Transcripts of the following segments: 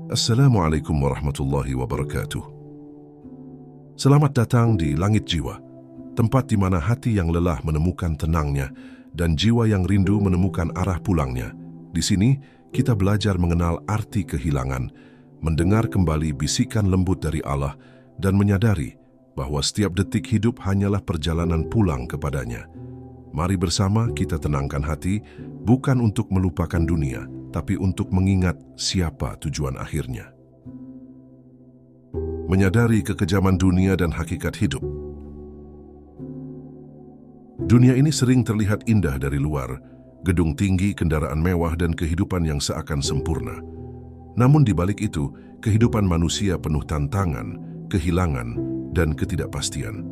Assalamualaikum warahmatullahi wabarakatuh. Selamat datang di Langit Jiwa, tempat di mana hati yang lelah menemukan tenangnya dan jiwa yang rindu menemukan arah pulangnya. Di sini, kita belajar mengenal arti kehilangan, mendengar kembali bisikan lembut dari Allah, dan menyadari bahwa setiap detik hidup hanyalah perjalanan pulang kepadanya. Mari bersama kita tenangkan hati, bukan untuk melupakan dunia, tapi untuk mengingat siapa tujuan akhirnya. Menyadari kekejaman dunia dan hakikat hidup. Dunia ini sering terlihat indah dari luar, gedung tinggi, kendaraan mewah, dan kehidupan yang seakan sempurna. Namun di balik itu, kehidupan manusia penuh tantangan, kehilangan, dan ketidakpastian.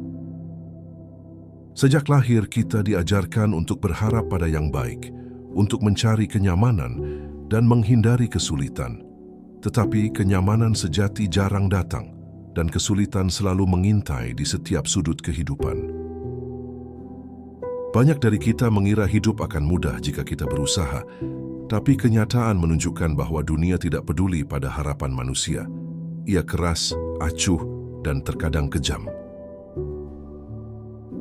Sejak lahir kita diajarkan untuk berharap pada yang baik, untuk mencari kenyamanan dan menghindari kesulitan. Tetapi kenyamanan sejati jarang datang dan kesulitan selalu mengintai di setiap sudut kehidupan. Banyak dari kita mengira hidup akan mudah jika kita berusaha, tapi kenyataan menunjukkan bahwa dunia tidak peduli pada harapan manusia. Ia keras, acuh, dan terkadang kejam.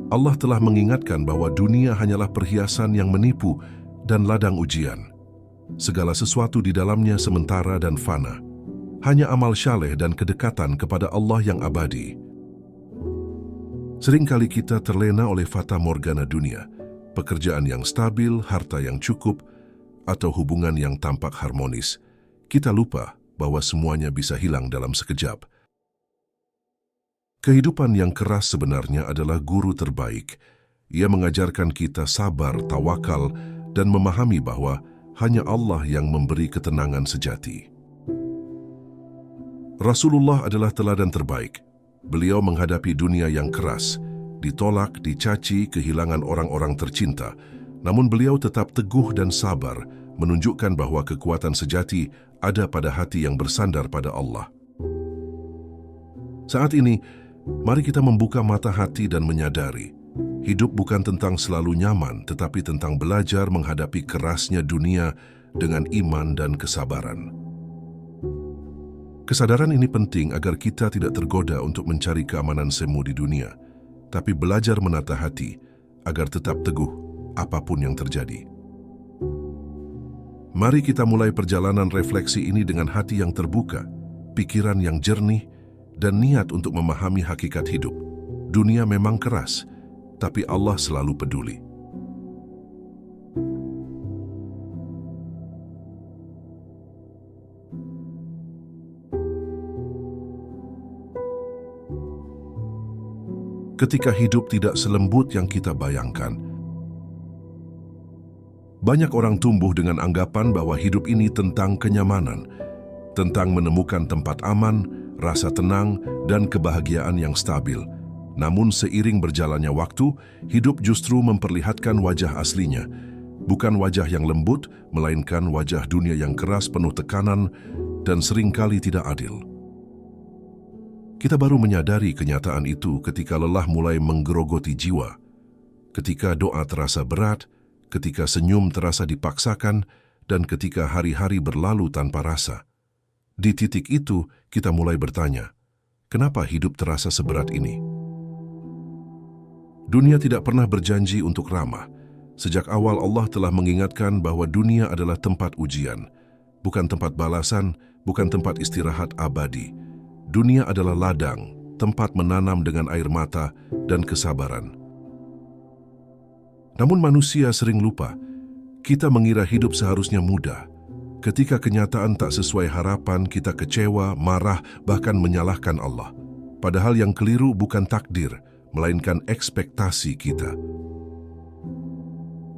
Allah telah mengingatkan bahwa dunia hanyalah perhiasan yang menipu dan ladang ujian. Segala sesuatu di dalamnya sementara dan fana. Hanya amal syaleh dan kedekatan kepada Allah yang abadi. Seringkali kita terlena oleh fata morgana dunia, pekerjaan yang stabil, harta yang cukup, atau hubungan yang tampak harmonis. Kita lupa bahwa semuanya bisa hilang dalam sekejap. Kehidupan yang keras sebenarnya adalah guru terbaik. Ia mengajarkan kita sabar, tawakal, dan memahami bahwa hanya Allah yang memberi ketenangan sejati. Rasulullah adalah teladan terbaik. Beliau menghadapi dunia yang keras, ditolak, dicaci, kehilangan orang-orang tercinta. Namun beliau tetap teguh dan sabar, menunjukkan bahwa kekuatan sejati ada pada hati yang bersandar pada Allah. Saat ini, mari kita membuka mata hati dan menyadari, hidup bukan tentang selalu nyaman, tetapi tentang belajar menghadapi kerasnya dunia dengan iman dan kesabaran. Kesadaran ini penting agar kita tidak tergoda untuk mencari keamanan semu di dunia, tapi belajar menata hati agar tetap teguh apapun yang terjadi. Mari kita mulai perjalanan refleksi ini dengan hati yang terbuka, pikiran yang jernih, dan niat untuk memahami hakikat hidup. Dunia memang keras, tapi Allah selalu peduli. Ketika hidup tidak selembut yang kita bayangkan, banyak orang tumbuh dengan anggapan bahwa hidup ini tentang kenyamanan, tentang menemukan tempat aman, rasa tenang, dan kebahagiaan yang stabil. Namun seiring berjalannya waktu, hidup justru memperlihatkan wajah aslinya. Bukan wajah yang lembut, melainkan wajah dunia yang keras, penuh tekanan, dan seringkali tidak adil. Kita baru menyadari kenyataan itu ketika lelah mulai menggerogoti jiwa, ketika doa terasa berat, ketika senyum terasa dipaksakan, dan ketika hari-hari berlalu tanpa rasa. Di titik itu, kita mulai bertanya, kenapa hidup terasa seberat ini? Dunia tidak pernah berjanji untuk ramah. Sejak awal Allah telah mengingatkan bahwa dunia adalah tempat ujian, bukan tempat balasan, bukan tempat istirahat abadi. Dunia adalah ladang, tempat menanam dengan air mata dan kesabaran. Namun manusia sering lupa, kita mengira hidup seharusnya mudah. Ketika kenyataan tak sesuai harapan, kita kecewa, marah, bahkan menyalahkan Allah. Padahal yang keliru bukan takdir, melainkan ekspektasi kita.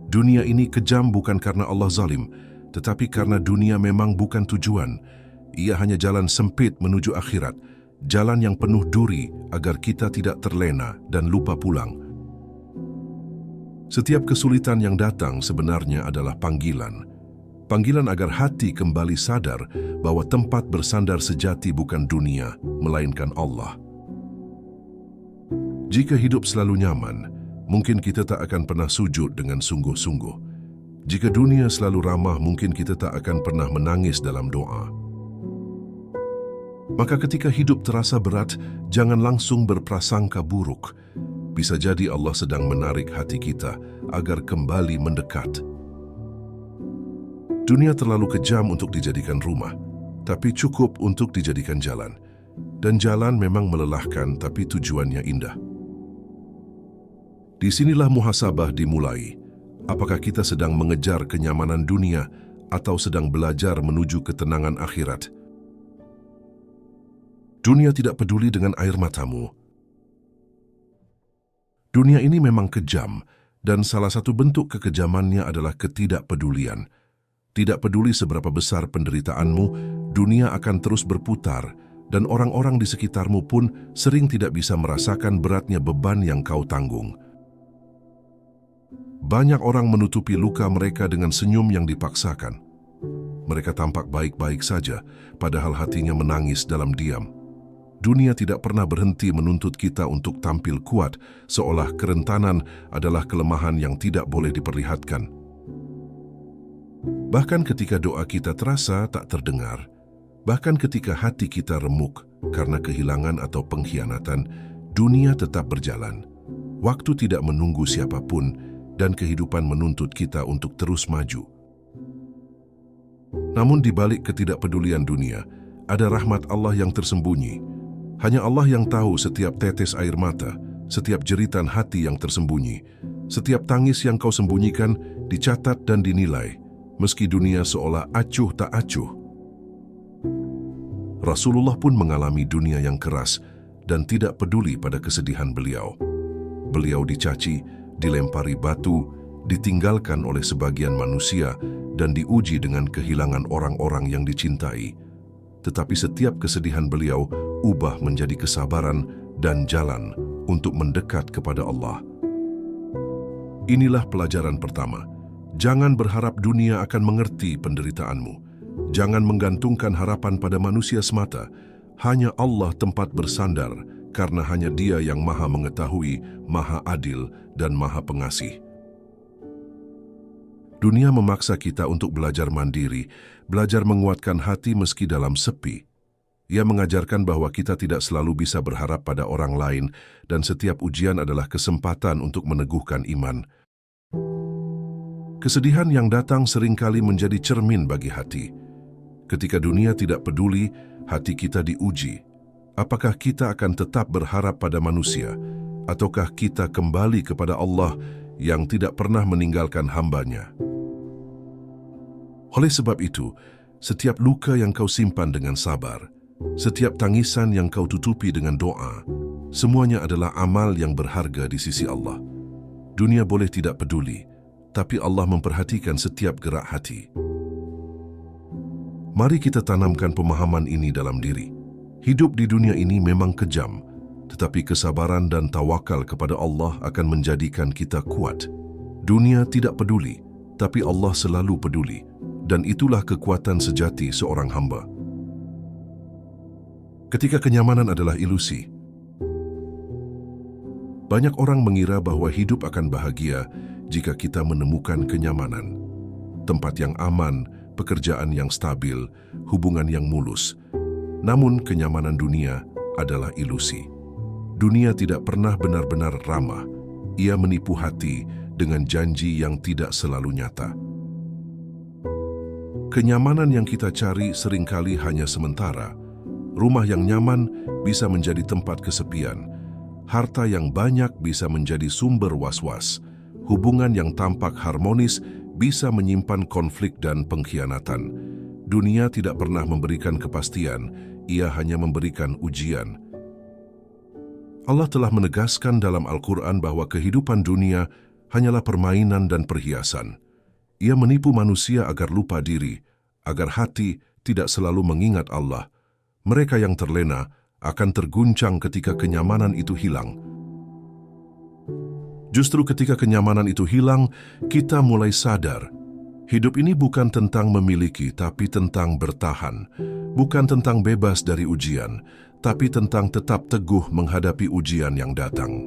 Dunia ini kejam bukan karena Allah zalim, tetapi karena dunia memang bukan tujuan. Ia hanya jalan sempit menuju akhirat, jalan yang penuh duri agar kita tidak terlena dan lupa pulang. Setiap kesulitan yang datang sebenarnya adalah panggilan. Panggilan agar hati kembali sadar bahwa tempat bersandar sejati bukan dunia, melainkan Allah. Jika hidup selalu nyaman, mungkin kita tak akan pernah sujud dengan sungguh-sungguh. Jika dunia selalu ramah, mungkin kita tak akan pernah menangis dalam doa. Maka ketika hidup terasa berat, jangan langsung berprasangka buruk. Bisa jadi Allah sedang menarik hati kita agar kembali mendekat. Dunia terlalu kejam untuk dijadikan rumah, tapi cukup untuk dijadikan jalan. Dan jalan memang melelahkan, tapi tujuannya indah. Disinilah muhasabah dimulai. Apakah kita sedang mengejar kenyamanan dunia atau sedang belajar menuju ketenangan akhirat? Dunia tidak peduli dengan air matamu. Dunia ini memang kejam, dan salah satu bentuk kekejamannya adalah ketidakpedulian. Tidak peduli seberapa besar penderitaanmu, dunia akan terus berputar, dan orang-orang di sekitarmu pun sering tidak bisa merasakan beratnya beban yang kau tanggung. Banyak orang menutupi luka mereka dengan senyum yang dipaksakan. Mereka tampak baik-baik saja, padahal hatinya menangis dalam diam. Dunia tidak pernah berhenti menuntut kita untuk tampil kuat, seolah kerentanan adalah kelemahan yang tidak boleh diperlihatkan. Bahkan ketika doa kita terasa tak terdengar, bahkan ketika hati kita remuk karena kehilangan atau pengkhianatan, dunia tetap berjalan. Waktu tidak menunggu siapapun, dan kehidupan menuntut kita untuk terus maju. Namun di balik ketidakpedulian dunia, ada rahmat Allah yang tersembunyi. Hanya Allah yang tahu setiap tetes air mata, setiap jeritan hati yang tersembunyi, setiap tangis yang kau sembunyikan dicatat dan dinilai, meski dunia seolah acuh tak acuh. Rasulullah pun mengalami dunia yang keras dan tidak peduli pada kesedihan beliau. Beliau dicaci, dilempari batu, ditinggalkan oleh sebagian manusia, dan diuji dengan kehilangan orang-orang yang dicintai. Tetapi setiap kesedihan beliau ubah menjadi kesabaran dan jalan untuk mendekat kepada Allah. Inilah pelajaran pertama. Jangan berharap dunia akan mengerti penderitaanmu. Jangan menggantungkan harapan pada manusia semata. Hanya Allah tempat bersandar, karena hanya Dia yang Maha Mengetahui, Maha Adil, dan Maha Pengasih. Dunia memaksa kita untuk belajar mandiri, belajar menguatkan hati meski dalam sepi. Ia mengajarkan bahwa kita tidak selalu bisa berharap pada orang lain, dan setiap ujian adalah kesempatan untuk meneguhkan iman. Kesedihan yang datang seringkali menjadi cermin bagi hati. Ketika dunia tidak peduli, hati kita diuji. Apakah kita akan tetap berharap pada manusia, ataukah kita kembali kepada Allah yang tidak pernah meninggalkan hamba-Nya? Oleh sebab itu, setiap luka yang kau simpan dengan sabar, setiap tangisan yang kau tutupi dengan doa, semuanya adalah amal yang berharga di sisi Allah. Dunia boleh tidak peduli, tapi Allah memperhatikan setiap gerak hati. Mari kita tanamkan pemahaman ini dalam diri. Hidup di dunia ini memang kejam, tetapi kesabaran dan tawakal kepada Allah akan menjadikan kita kuat. Dunia tidak peduli, tapi Allah selalu peduli, dan itulah kekuatan sejati seorang hamba. Ketika kenyamanan adalah ilusi, banyak orang mengira bahwa hidup akan bahagia jika kita menemukan kenyamanan. Tempat yang aman, pekerjaan yang stabil, hubungan yang mulus. Namun kenyamanan dunia adalah ilusi. Dunia tidak pernah benar-benar ramah. Ia menipu hati dengan janji yang tidak selalu nyata. Kenyamanan yang kita cari seringkali hanya sementara. Rumah yang nyaman bisa menjadi tempat kesepian. Harta yang banyak bisa menjadi sumber was-was. Hubungan yang tampak harmonis bisa menyimpan konflik dan pengkhianatan. Dunia tidak pernah memberikan kepastian, ia hanya memberikan ujian. Allah telah menegaskan dalam Al-Quran bahwa kehidupan dunia hanyalah permainan dan perhiasan. Ia menipu manusia agar lupa diri, agar hati tidak selalu mengingat Allah. Mereka yang terlena akan terguncang ketika kenyamanan itu hilang. Justru ketika kenyamanan itu hilang, kita mulai sadar. Hidup ini bukan tentang memiliki, tapi tentang bertahan. Bukan tentang bebas dari ujian, tapi tentang tetap teguh menghadapi ujian yang datang.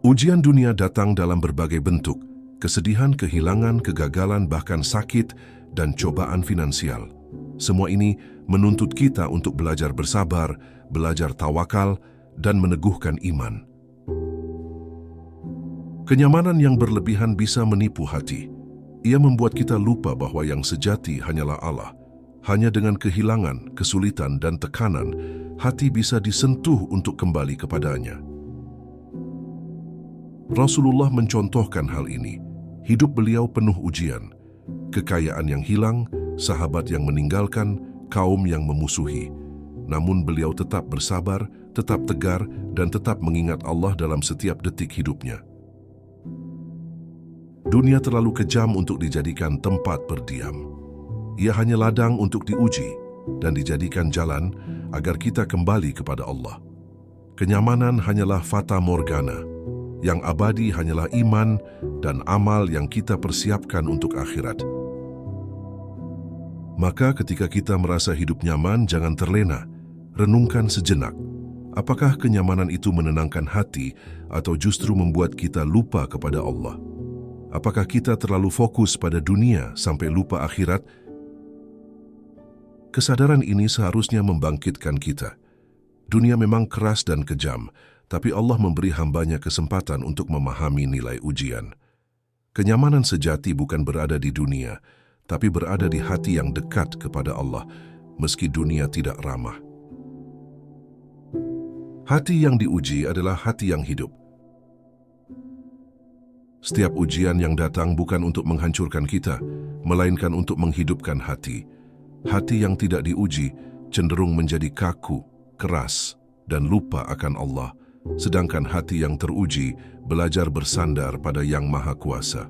Ujian dunia datang dalam berbagai bentuk. Kesedihan, kehilangan, kegagalan, bahkan sakit, dan cobaan finansial. Semua ini menuntut kita untuk belajar bersabar, belajar tawakal, dan meneguhkan iman. Kenyamanan yang berlebihan bisa menipu hati. Ia membuat kita lupa bahwa yang sejati hanyalah Allah. Hanya dengan kehilangan, kesulitan, dan tekanan, hati bisa disentuh untuk kembali kepadanya. Rasulullah mencontohkan hal ini. Hidup beliau penuh ujian. Kekayaan yang hilang, sahabat yang meninggalkan, kaum yang memusuhi. Namun beliau tetap bersabar, tetap tegar, dan tetap mengingat Allah dalam setiap detik hidupnya. Dunia terlalu kejam untuk dijadikan tempat berdiam. Ia hanya ladang untuk diuji dan dijadikan jalan agar kita kembali kepada Allah. Kenyamanan hanyalah fata morgana. Yang abadi hanyalah iman dan amal yang kita persiapkan untuk akhirat. Maka ketika kita merasa hidup nyaman, jangan terlena. Renungkan sejenak. Apakah kenyamanan itu menenangkan hati atau justru membuat kita lupa kepada Allah? Apakah kita terlalu fokus pada dunia sampai lupa akhirat? Kesadaran ini seharusnya membangkitkan kita. Dunia memang keras dan kejam, tapi Allah memberi hambanya kesempatan untuk memahami nilai ujian. Kenyamanan sejati bukan berada di dunia, tapi berada di hati yang dekat kepada Allah, meski dunia tidak ramah. Hati yang diuji adalah hati yang hidup. Setiap ujian yang datang bukan untuk menghancurkan kita, melainkan untuk menghidupkan hati. Hati yang tidak diuji cenderung menjadi kaku, keras, dan lupa akan Allah. Sedangkan hati yang teruji belajar bersandar pada Yang Maha Kuasa.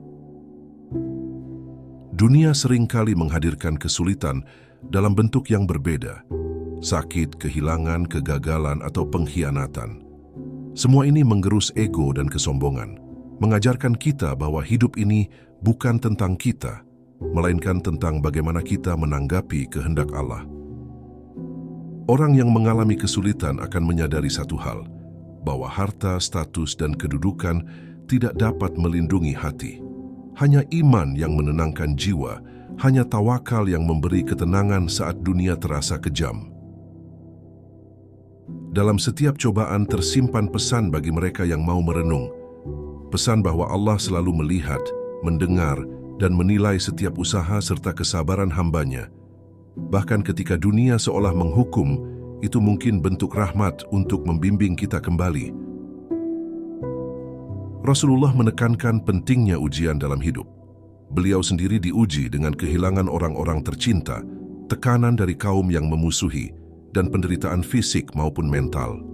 Dunia seringkali menghadirkan kesulitan dalam bentuk yang berbeda. Sakit, kehilangan, kegagalan, atau pengkhianatan. Semua ini menggerus ego dan kesombongan, mengajarkan kita bahwa hidup ini bukan tentang kita, melainkan tentang bagaimana kita menanggapi kehendak Allah. Orang yang mengalami kesulitan akan menyadari satu hal, bahwa harta, status, dan kedudukan tidak dapat melindungi hati. Hanya iman yang menenangkan jiwa, hanya tawakal yang memberi ketenangan saat dunia terasa kejam. Dalam setiap cobaan tersimpan pesan bagi mereka yang mau merenung. Pesan bahwa Allah selalu melihat, mendengar, dan menilai setiap usaha serta kesabaran hambanya. Bahkan ketika dunia seolah menghukum, itu mungkin bentuk rahmat untuk membimbing kita kembali. Rasulullah menekankan pentingnya ujian dalam hidup. Beliau sendiri diuji dengan kehilangan orang-orang tercinta, tekanan dari kaum yang memusuhi, dan penderitaan fisik maupun mental.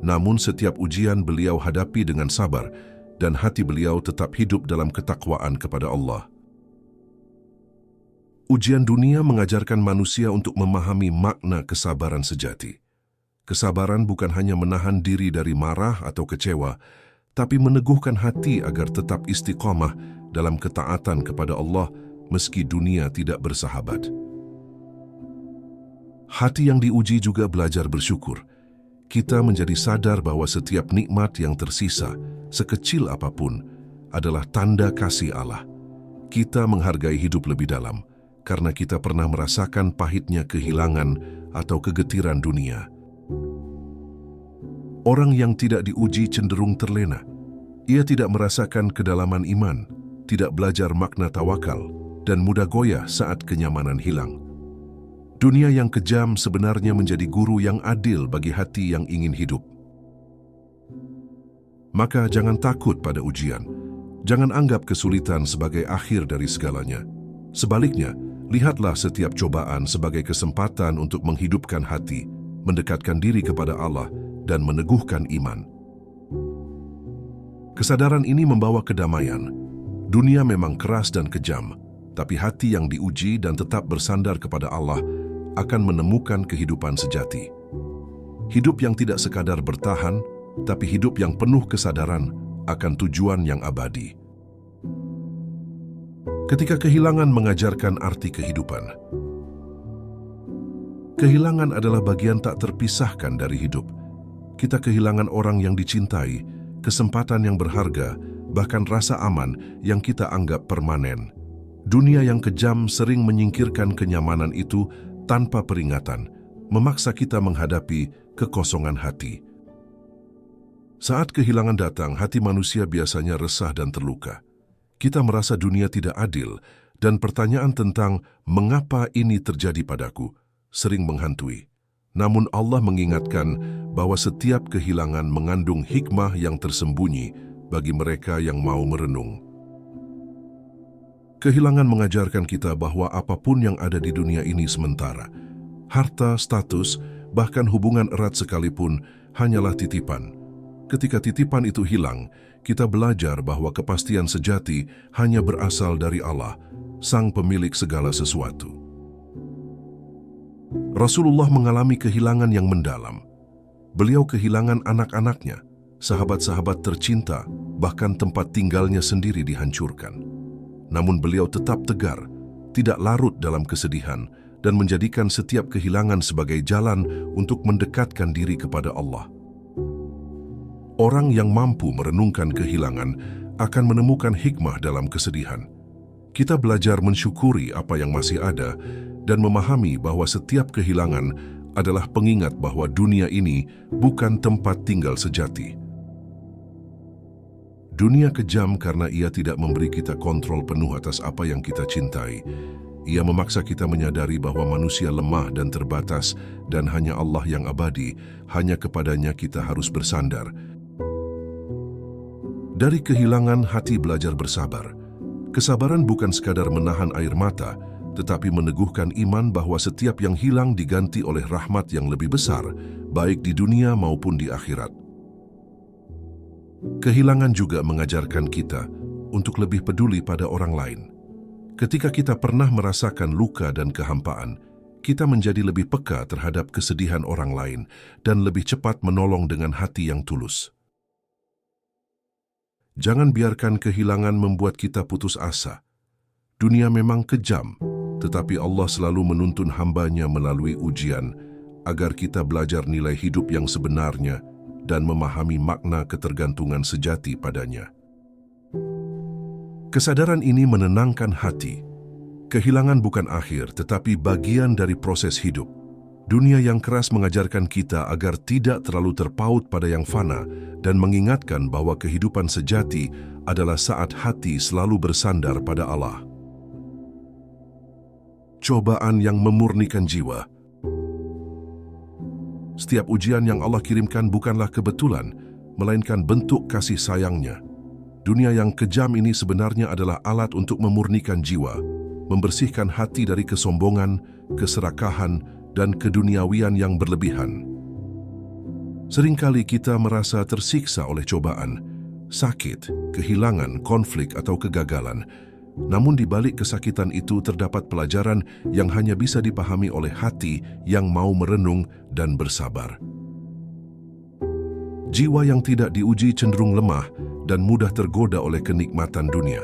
Namun setiap ujian beliau hadapi dengan sabar, dan hati beliau tetap hidup dalam ketakwaan kepada Allah. Ujian dunia mengajarkan manusia untuk memahami makna kesabaran sejati. Kesabaran bukan hanya menahan diri dari marah atau kecewa, tapi meneguhkan hati agar tetap istiqomah dalam ketaatan kepada Allah meski dunia tidak bersahabat. Hati yang diuji juga belajar bersyukur. Kita menjadi sadar bahwa setiap nikmat yang tersisa, sekecil apapun, adalah tanda kasih Allah. Kita menghargai hidup lebih dalam, karena kita pernah merasakan pahitnya kehilangan atau kegetiran dunia. Orang yang tidak diuji cenderung terlena. Ia tidak merasakan kedalaman iman, tidak belajar makna tawakal, dan mudah goyah saat kenyamanan hilang. Dunia yang kejam sebenarnya menjadi guru yang adil bagi hati yang ingin hidup. Maka jangan takut pada ujian. Jangan anggap kesulitan sebagai akhir dari segalanya. Sebaliknya, lihatlah setiap cobaan sebagai kesempatan untuk menghidupkan hati, mendekatkan diri kepada Allah, dan meneguhkan iman. Kesadaran ini membawa kedamaian. Dunia memang keras dan kejam, tapi hati yang diuji dan tetap bersandar kepada Allah akan menemukan kehidupan sejati. Hidup yang tidak sekadar bertahan, tapi hidup yang penuh kesadaran akan tujuan yang abadi. Ketika kehilangan mengajarkan arti kehidupan. Kehilangan adalah bagian tak terpisahkan dari hidup. Kita kehilangan orang yang dicintai, kesempatan yang berharga, bahkan rasa aman yang kita anggap permanen. Dunia yang kejam sering menyingkirkan kenyamanan itu tanpa peringatan, memaksa kita menghadapi kekosongan hati. Saat kehilangan datang, hati manusia biasanya resah dan terluka. Kita merasa dunia tidak adil, dan pertanyaan tentang mengapa ini terjadi padaku sering menghantui. Namun Allah mengingatkan bahwa setiap kehilangan mengandung hikmah yang tersembunyi bagi mereka yang mau merenung. Kehilangan mengajarkan kita bahwa apapun yang ada di dunia ini sementara. Harta, status, bahkan hubungan erat sekalipun hanyalah titipan. Ketika titipan itu hilang, kita belajar bahwa kepastian sejati hanya berasal dari Allah, Sang Pemilik segala sesuatu. Rasulullah mengalami kehilangan yang mendalam. Beliau kehilangan anak-anaknya, sahabat-sahabat tercinta, bahkan tempat tinggalnya sendiri dihancurkan. Namun beliau tetap tegar, tidak larut dalam kesedihan, dan menjadikan setiap kehilangan sebagai jalan untuk mendekatkan diri kepada Allah. Orang yang mampu merenungkan kehilangan akan menemukan hikmah dalam kesedihan. Kita belajar mensyukuri apa yang masih ada dan memahami bahwa setiap kehilangan adalah pengingat bahwa dunia ini bukan tempat tinggal sejati. Dunia kejam karena ia tidak memberi kita kontrol penuh atas apa yang kita cintai. Ia memaksa kita menyadari bahwa manusia lemah dan terbatas dan hanya Allah yang abadi, hanya kepadanya kita harus bersandar. Dari kehilangan, hati belajar bersabar. Kesabaran bukan sekadar menahan air mata, tetapi meneguhkan iman bahwa setiap yang hilang diganti oleh rahmat yang lebih besar, baik di dunia maupun di akhirat. Kehilangan juga mengajarkan kita untuk lebih peduli pada orang lain. Ketika kita pernah merasakan luka dan kehampaan, kita menjadi lebih peka terhadap kesedihan orang lain dan lebih cepat menolong dengan hati yang tulus. Jangan biarkan kehilangan membuat kita putus asa. Dunia memang kejam, tetapi Allah selalu menuntun hamba-Nya melalui ujian agar kita belajar nilai hidup yang sebenarnya dan memahami makna ketergantungan sejati padanya. Kesadaran ini menenangkan hati. Kehilangan bukan akhir, tetapi bagian dari proses hidup. Dunia yang keras mengajarkan kita agar tidak terlalu terpaut pada yang fana dan mengingatkan bahwa kehidupan sejati adalah saat hati selalu bersandar pada Allah. Cobaan yang memurnikan jiwa. Setiap ujian yang Allah kirimkan bukanlah kebetulan, melainkan bentuk kasih sayang-Nya. Dunia yang kejam ini sebenarnya adalah alat untuk memurnikan jiwa, membersihkan hati dari kesombongan, keserakahan, dan keduniawian yang berlebihan. Seringkali kita merasa tersiksa oleh cobaan, sakit, kehilangan, konflik, atau kegagalan. Namun di balik kesakitan itu terdapat pelajaran yang hanya bisa dipahami oleh hati yang mau merenung dan bersabar. Jiwa yang tidak diuji cenderung lemah dan mudah tergoda oleh kenikmatan dunia.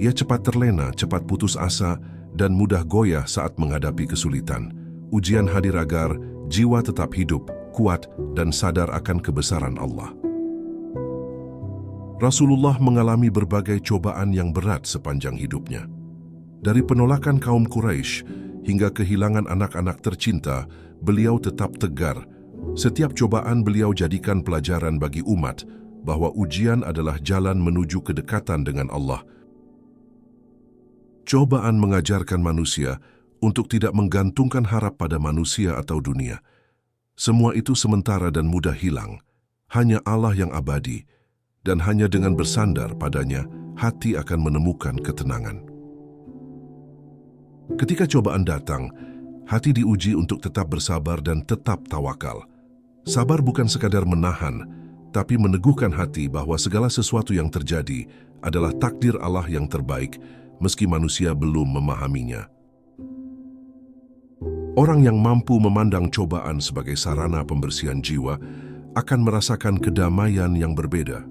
Ia cepat terlena, cepat putus asa, dan mudah goyah saat menghadapi kesulitan. Ujian hadir agar jiwa tetap hidup, kuat, dan sadar akan kebesaran Allah. Rasulullah mengalami berbagai cobaan yang berat sepanjang hidupnya. Dari penolakan kaum Quraisy hingga kehilangan anak-anak tercinta, beliau tetap tegar. Setiap cobaan beliau jadikan pelajaran bagi umat bahwa ujian adalah jalan menuju kedekatan dengan Allah. Cobaan mengajarkan manusia untuk tidak menggantungkan harap pada manusia atau dunia. Semua itu sementara dan mudah hilang. Hanya Allah yang abadi, dan hanya dengan bersandar padanya, hati akan menemukan ketenangan. Ketika cobaan datang, hati diuji untuk tetap bersabar dan tetap tawakal. Sabar bukan sekadar menahan, tapi meneguhkan hati bahwa segala sesuatu yang terjadi adalah takdir Allah yang terbaik, meski manusia belum memahaminya. Orang yang mampu memandang cobaan sebagai sarana pembersihan jiwa akan merasakan kedamaian yang berbeda.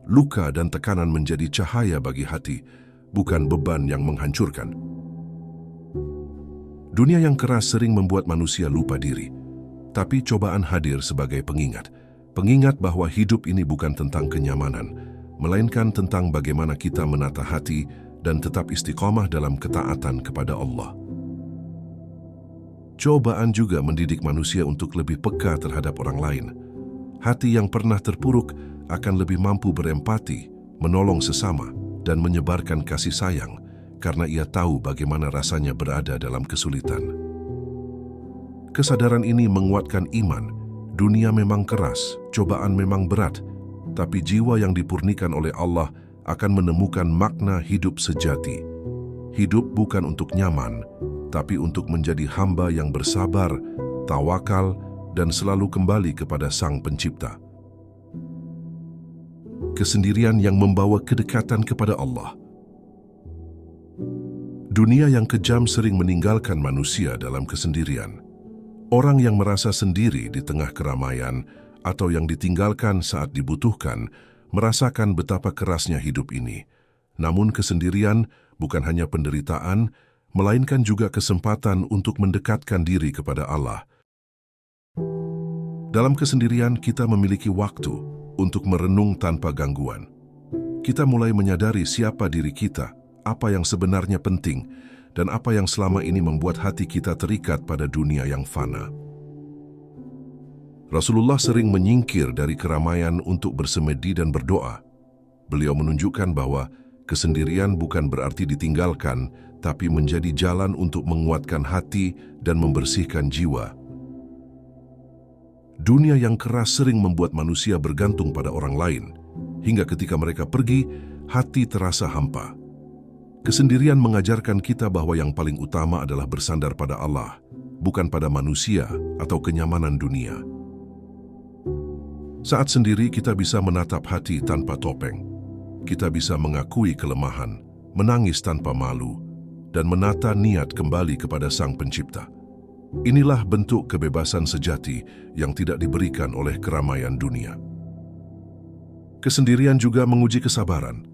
Luka dan tekanan menjadi cahaya bagi hati, bukan beban yang menghancurkan. Dunia yang keras sering membuat manusia lupa diri, tapi cobaan hadir sebagai pengingat. Pengingat bahwa hidup ini bukan tentang kenyamanan, melainkan tentang bagaimana kita menata hati dan tetap istiqomah dalam ketaatan kepada Allah. Cobaan juga mendidik manusia untuk lebih peka terhadap orang lain. Hati yang pernah terpuruk akan lebih mampu berempati, menolong sesama, dan menyebarkan kasih sayang karena ia tahu bagaimana rasanya berada dalam kesulitan. Kesadaran ini menguatkan iman. Dunia memang keras, cobaan memang berat, tapi jiwa yang dipurnikan oleh Allah akan menemukan makna hidup sejati. Hidup bukan untuk nyaman, tapi untuk menjadi hamba yang bersabar, tawakal, dan selalu kembali kepada Sang Pencipta. Kesendirian yang membawa kedekatan kepada Allah. Dunia yang kejam sering meninggalkan manusia dalam kesendirian. Orang yang merasa sendiri di tengah keramaian atau yang ditinggalkan saat dibutuhkan merasakan betapa kerasnya hidup ini. Namun kesendirian bukan hanya penderitaan, melainkan juga kesempatan untuk mendekatkan diri kepada Allah. Dalam kesendirian kita memiliki waktu untuk merenung tanpa gangguan. Kita mulai menyadari siapa diri kita, apa yang sebenarnya penting, dan apa yang selama ini membuat hati kita terikat pada dunia yang fana. Rasulullah sering menyingkir dari keramaian untuk bersemedi dan berdoa. Beliau menunjukkan bahwa kesendirian bukan berarti ditinggalkan, tapi menjadi jalan untuk menguatkan hati dan membersihkan jiwa. Dunia yang keras sering membuat manusia bergantung pada orang lain, hingga ketika mereka pergi, hati terasa hampa. Kesendirian mengajarkan kita bahwa yang paling utama adalah bersandar pada Allah, bukan pada manusia atau kenyamanan dunia. Saat sendiri kita bisa menatap hati tanpa topeng. Kita bisa mengakui kelemahan, menangis tanpa malu, dan menata niat kembali kepada Sang Pencipta. Inilah bentuk kebebasan sejati yang tidak diberikan oleh keramaian dunia. Kesendirian juga menguji kesabaran.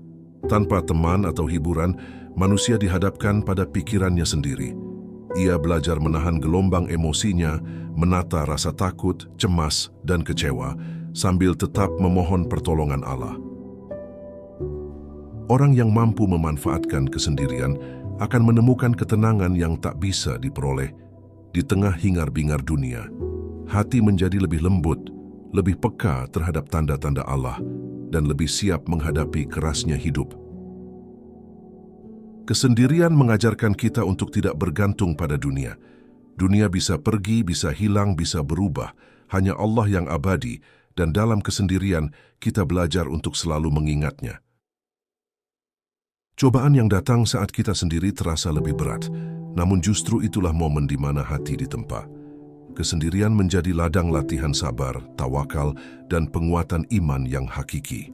Tanpa teman atau hiburan, manusia dihadapkan pada pikirannya sendiri. Ia belajar menahan gelombang emosinya, menata rasa takut, cemas, dan kecewa, sambil tetap memohon pertolongan Allah. Orang yang mampu memanfaatkan kesendirian akan menemukan ketenangan yang tak bisa diperoleh di tengah hingar-bingar dunia. Hati menjadi lebih lembut, lebih peka terhadap tanda-tanda Allah, dan lebih siap menghadapi kerasnya hidup. Kesendirian mengajarkan kita untuk tidak bergantung pada dunia. Dunia bisa pergi, bisa hilang, bisa berubah. Hanya Allah yang abadi, dan dalam kesendirian kita belajar untuk selalu mengingatnya. Cobaan yang datang saat kita sendiri terasa lebih berat, namun justru itulah momen di mana hati ditempa. Kesendirian menjadi ladang latihan sabar, tawakal, dan penguatan iman yang hakiki.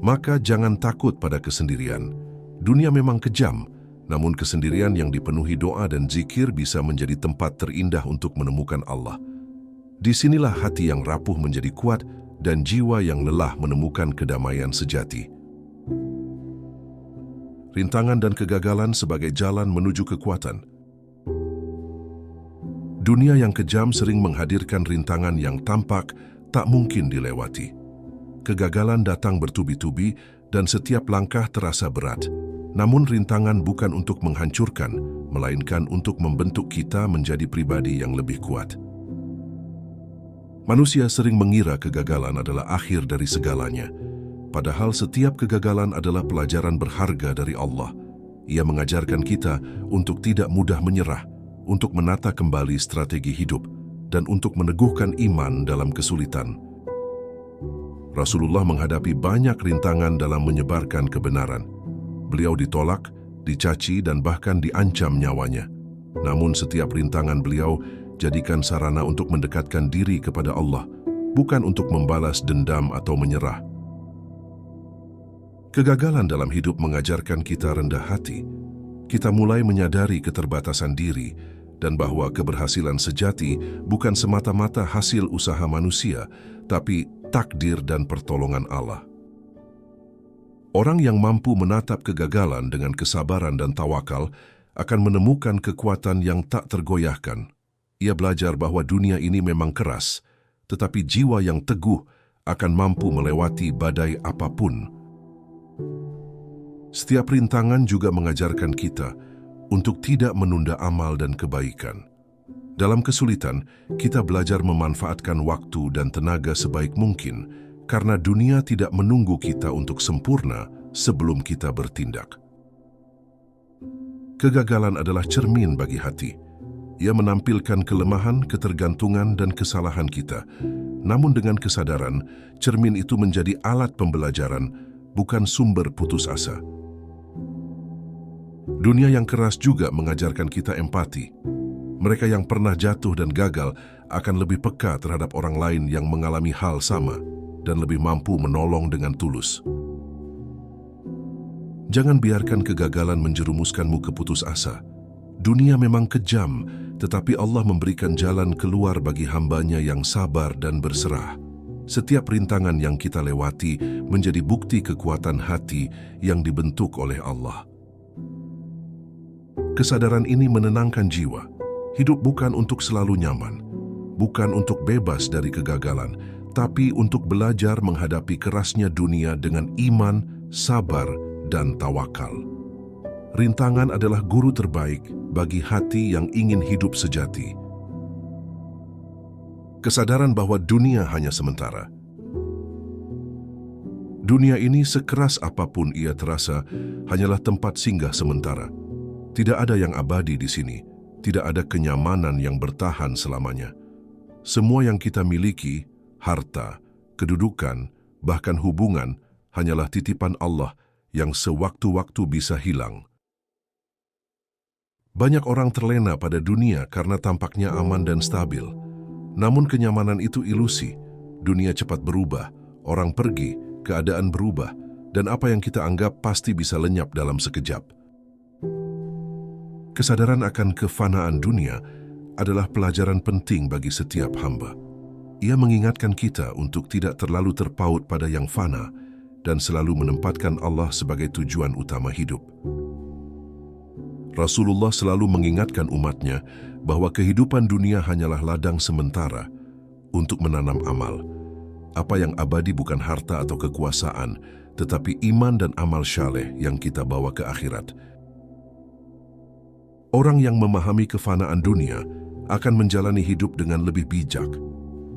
Maka jangan takut pada kesendirian. Dunia memang kejam, namun kesendirian yang dipenuhi doa dan zikir bisa menjadi tempat terindah untuk menemukan Allah. Disinilah hati yang rapuh menjadi kuat dan jiwa yang lelah menemukan kedamaian sejati. Rintangan dan kegagalan sebagai jalan menuju kekuatan. Dunia yang kejam sering menghadirkan rintangan yang tampak tak mungkin dilewati. Kegagalan datang bertubi-tubi dan setiap langkah terasa berat. Namun rintangan bukan untuk menghancurkan, melainkan untuk membentuk kita menjadi pribadi yang lebih kuat. Manusia sering mengira kegagalan adalah akhir dari segalanya. Padahal setiap kegagalan adalah pelajaran berharga dari Allah. Ia mengajarkan kita untuk tidak mudah menyerah, untuk menata kembali strategi hidup, dan untuk meneguhkan iman dalam kesulitan. Rasulullah menghadapi banyak rintangan dalam menyebarkan kebenaran. Beliau ditolak, dicaci, dan bahkan diancam nyawanya. Namun setiap rintangan beliau jadikan sarana untuk mendekatkan diri kepada Allah, bukan untuk membalas dendam atau menyerah. Kegagalan dalam hidup mengajarkan kita rendah hati. Kita mulai menyadari keterbatasan diri dan bahwa keberhasilan sejati bukan semata-mata hasil usaha manusia, tapi takdir dan pertolongan Allah. Orang yang mampu menatap kegagalan dengan kesabaran dan tawakal akan menemukan kekuatan yang tak tergoyahkan. Ia belajar bahwa dunia ini memang keras, tetapi jiwa yang teguh akan mampu melewati badai apapun. Setiap rintangan juga mengajarkan kita untuk tidak menunda amal dan kebaikan. Dalam kesulitan, kita belajar memanfaatkan waktu dan tenaga sebaik mungkin, karena dunia tidak menunggu kita untuk sempurna sebelum kita bertindak. Kegagalan adalah cermin bagi hati. Ia menampilkan kelemahan, ketergantungan, dan kesalahan kita. Namun dengan kesadaran, cermin itu menjadi alat pembelajaran, bukan sumber putus asa. Dunia yang keras juga mengajarkan kita empati. Mereka yang pernah jatuh dan gagal akan lebih peka terhadap orang lain yang mengalami hal sama dan lebih mampu menolong dengan tulus. Jangan biarkan kegagalan menjerumuskanmu ke putus asa. Dunia memang kejam, tetapi Allah memberikan jalan keluar bagi hamba-Nya yang sabar dan berserah. Setiap rintangan yang kita lewati menjadi bukti kekuatan hati yang dibentuk oleh Allah. Kesadaran ini menenangkan jiwa. Hidup bukan untuk selalu nyaman, bukan untuk bebas dari kegagalan, tapi untuk belajar menghadapi kerasnya dunia dengan iman, sabar, dan tawakal. Rintangan adalah guru terbaik bagi hati yang ingin hidup sejati. Kesadaran bahwa dunia hanya sementara. Dunia ini sekeras apapun ia terasa, hanyalah tempat singgah sementara. Tidak ada yang abadi di sini. Tidak ada kenyamanan yang bertahan selamanya. Semua yang kita miliki, harta, kedudukan, bahkan hubungan, hanyalah titipan Allah yang sewaktu-waktu bisa hilang. Banyak orang terlena pada dunia karena tampaknya aman dan stabil. Namun kenyamanan itu ilusi. Dunia cepat berubah, orang pergi, keadaan berubah, dan apa yang kita anggap pasti bisa lenyap dalam sekejap. Kesadaran akan kefanaan dunia adalah pelajaran penting bagi setiap hamba. Ia mengingatkan kita untuk tidak terlalu terpaut pada yang fana dan selalu menempatkan Allah sebagai tujuan utama hidup. Rasulullah selalu mengingatkan umatnya bahwa kehidupan dunia hanyalah ladang sementara untuk menanam amal. Apa yang abadi bukan harta atau kekuasaan, tetapi iman dan amal syaleh yang kita bawa ke akhirat. Orang yang memahami kefanaan dunia akan menjalani hidup dengan lebih bijak.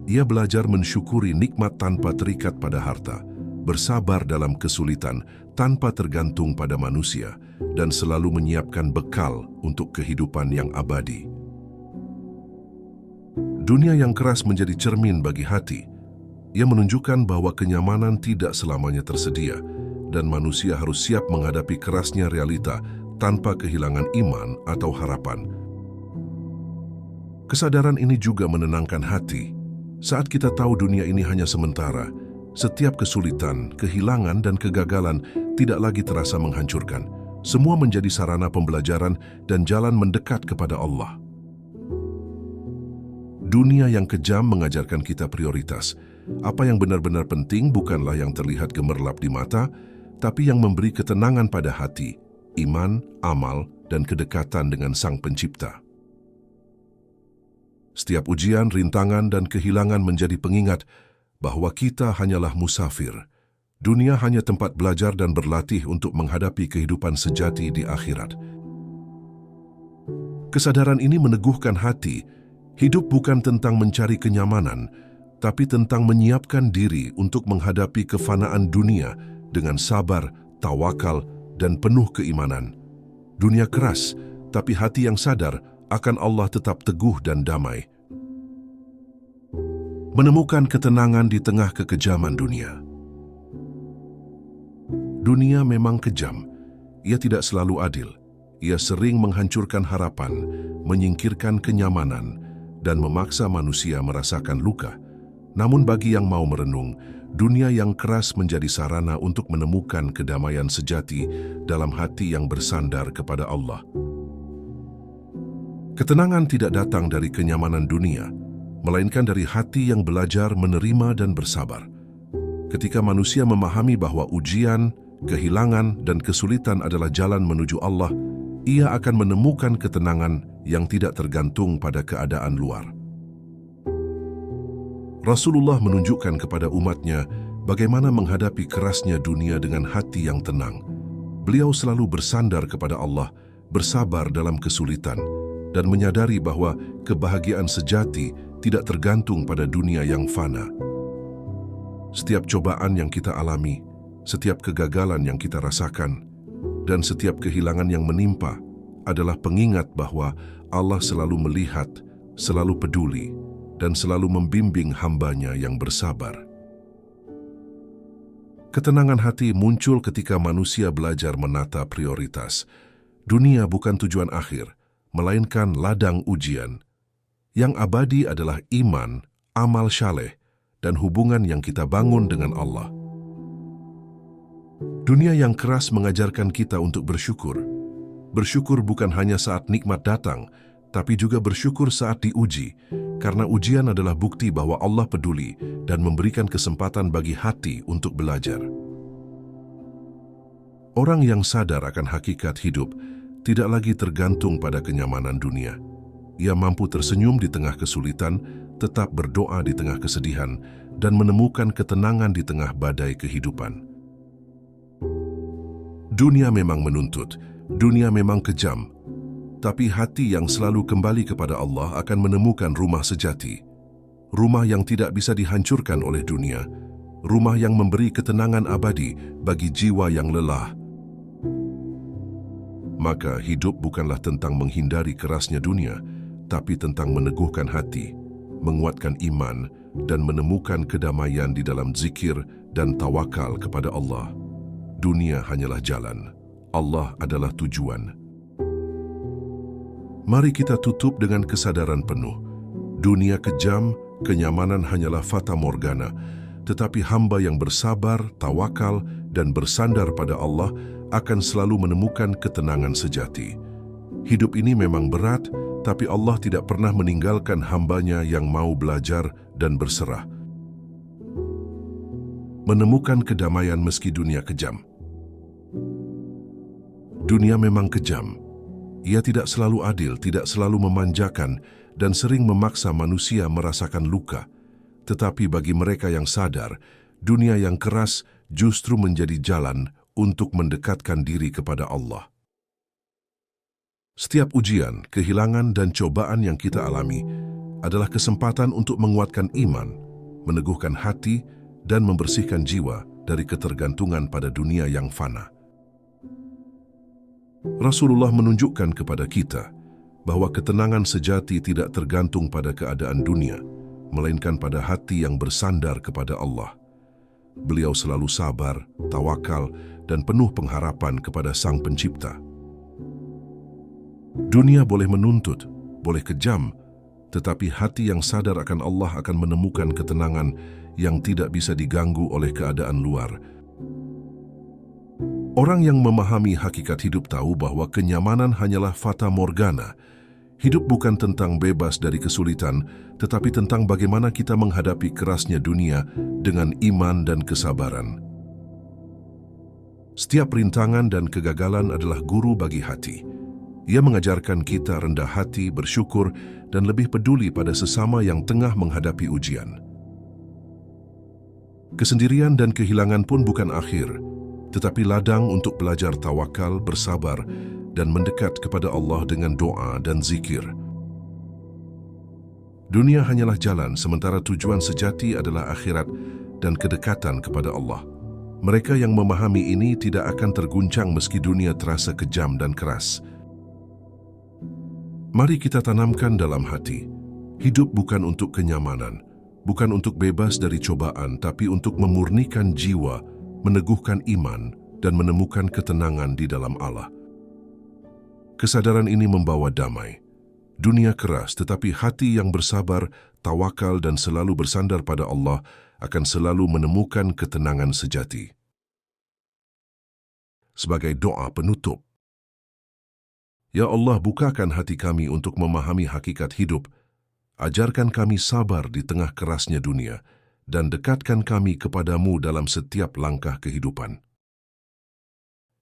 Ia belajar mensyukuri nikmat tanpa terikat pada harta, bersabar dalam kesulitan tanpa tergantung pada manusia, dan selalu menyiapkan bekal untuk kehidupan yang abadi. Dunia yang keras menjadi cermin bagi hati. Ia menunjukkan bahwa kenyamanan tidak selamanya tersedia, dan manusia harus siap menghadapi kerasnya realita tanpa kehilangan iman atau harapan. Kesadaran ini juga menenangkan hati. Saat kita tahu dunia ini hanya sementara, setiap kesulitan, kehilangan, dan kegagalan tidak lagi terasa menghancurkan. Semua menjadi sarana pembelajaran dan jalan mendekat kepada Allah. Dunia yang kejam mengajarkan kita prioritas. Apa yang benar-benar penting bukanlah yang terlihat gemerlap di mata, tapi yang memberi ketenangan pada hati, iman, amal, dan kedekatan dengan Sang Pencipta. Setiap ujian, rintangan, dan kehilangan menjadi pengingat bahwa kita hanyalah musafir. Dunia hanya tempat belajar dan berlatih untuk menghadapi kehidupan sejati di akhirat. Kesadaran ini meneguhkan hati. Hidup bukan tentang mencari kenyamanan, tapi tentang menyiapkan diri untuk menghadapi kefanaan dunia dengan sabar, tawakal, dan penuh keimanan. Dunia keras, tapi hati yang sadar akan Allah tetap teguh dan damai. Menemukan ketenangan di tengah kekejaman dunia. Dunia memang kejam. Ia tidak selalu adil. Ia sering menghancurkan harapan, menyingkirkan kenyamanan, dan memaksa manusia merasakan luka. Namun bagi yang mau merenung, dunia yang keras menjadi sarana untuk menemukan kedamaian sejati dalam hati yang bersandar kepada Allah. Ketenangan tidak datang dari kenyamanan dunia, melainkan dari hati yang belajar menerima dan bersabar. Ketika manusia memahami bahwa ujian, kehilangan, dan kesulitan adalah jalan menuju Allah, ia akan menemukan ketenangan yang tidak tergantung pada keadaan luar. Rasulullah menunjukkan kepada umatnya bagaimana menghadapi kerasnya dunia dengan hati yang tenang. Beliau selalu bersandar kepada Allah bersabar dalam kesulitan, dan menyadari bahwa kebahagiaan sejati tidak tergantung pada dunia yang fana. Setiap cobaan yang kita alami, setiap kegagalan yang kita rasakan, dan setiap kehilangan yang menimpa adalah pengingat bahwa Allah selalu melihat, selalu peduli, dan selalu membimbing hamba-Nya yang bersabar. Ketenangan hati muncul ketika manusia belajar menata prioritas. Dunia bukan tujuan akhir, melainkan ladang ujian. Yang abadi adalah iman, amal saleh, dan hubungan yang kita bangun dengan Allah. Dunia yang keras mengajarkan kita untuk bersyukur. Bersyukur bukan hanya saat nikmat datang, tapi juga bersyukur saat diuji, karena ujian adalah bukti bahwa Allah peduli dan memberikan kesempatan bagi hati untuk belajar. Orang yang sadar akan hakikat hidup tidak lagi tergantung pada kenyamanan dunia. Ia mampu tersenyum di tengah kesulitan, tetap berdoa di tengah kesedihan, dan menemukan ketenangan di tengah badai kehidupan. Dunia memang menuntut, dunia memang kejam, tapi hati yang selalu kembali kepada Allah akan menemukan rumah sejati. Rumah yang tidak bisa dihancurkan oleh dunia, rumah yang memberi ketenangan abadi bagi jiwa yang lelah. Maka hidup bukanlah tentang menghindari kerasnya dunia, tapi tentang meneguhkan hati, menguatkan iman, dan menemukan kedamaian di dalam zikir dan tawakal kepada Allah. Dunia hanyalah jalan, Allah adalah tujuan. Mari kita tutup dengan kesadaran penuh. Dunia kejam, kenyamanan hanyalah fata morgana, tetapi hamba yang bersabar, tawakal, dan bersandar pada Allah akan selalu menemukan ketenangan sejati. Hidup ini memang berat, tapi Allah tidak pernah meninggalkan hamba-Nya yang mau belajar dan berserah. Menemukan kedamaian meski dunia kejam. Dunia memang kejam. Ia tidak selalu adil, tidak selalu memanjakan, dan sering memaksa manusia merasakan luka. Tetapi bagi mereka yang sadar, dunia yang keras justru menjadi jalan untuk mendekatkan diri kepada Allah. Setiap ujian, kehilangan, dan cobaan yang kita alami adalah kesempatan untuk menguatkan iman, meneguhkan hati, dan membersihkan jiwa dari ketergantungan pada dunia yang fana. Rasulullah menunjukkan kepada kita bahwa ketenangan sejati tidak tergantung pada keadaan dunia, melainkan pada hati yang bersandar kepada Allah. Beliau selalu sabar, tawakal, dan penuh pengharapan kepada Sang Pencipta. Dunia boleh menuntut, boleh kejam, tetapi hati yang sadar akan Allah akan menemukan ketenangan yang tidak bisa diganggu oleh keadaan luar. Orang yang memahami hakikat hidup tahu bahwa kenyamanan hanyalah fata morgana. Hidup bukan tentang bebas dari kesulitan, tetapi tentang bagaimana kita menghadapi kerasnya dunia dengan iman dan kesabaran. Setiap rintangan dan kegagalan adalah guru bagi hati. Ia mengajarkan kita rendah hati, bersyukur, dan lebih peduli pada sesama yang tengah menghadapi ujian. Kesendirian dan kehilangan pun bukan akhir, tetapi ladang untuk belajar tawakal, bersabar, dan mendekat kepada Allah dengan doa dan zikir. Dunia hanyalah jalan, sementara tujuan sejati adalah akhirat dan kedekatan kepada Allah. Mereka yang memahami ini tidak akan terguncang meski dunia terasa kejam dan keras. Mari kita tanamkan dalam hati, hidup bukan untuk kenyamanan, bukan untuk bebas dari cobaan, tapi untuk memurnikan jiwa, meneguhkan iman, dan menemukan ketenangan di dalam Allah. Kesadaran ini membawa damai. Dunia keras, tetapi hati yang bersabar, tawakal, dan selalu bersandar pada Allah akan selalu menemukan ketenangan sejati. Sebagai doa penutup, Ya Allah, bukakan hati kami untuk memahami hakikat hidup, ajarkan kami sabar di tengah kerasnya dunia, dan dekatkan kami kepadamu dalam setiap langkah kehidupan.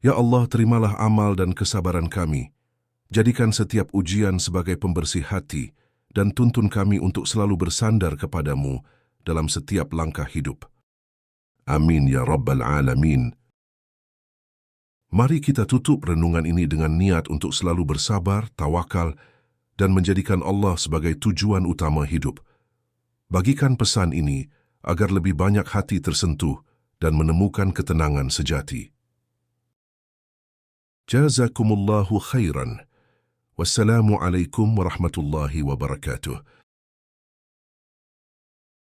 Ya Allah, terimalah amal dan kesabaran kami, jadikan setiap ujian sebagai pembersih hati, dan tuntun kami untuk selalu bersandar kepadamu dalam setiap langkah hidup. Amin ya Rabbal Alamin. Mari kita tutup renungan ini dengan niat untuk selalu bersabar, tawakal, dan menjadikan Allah sebagai tujuan utama hidup. Bagikan pesan ini agar lebih banyak hati tersentuh dan menemukan ketenangan sejati. Jazakumullahu khairan. Wassalamualaikum warahmatullahi wabarakatuh.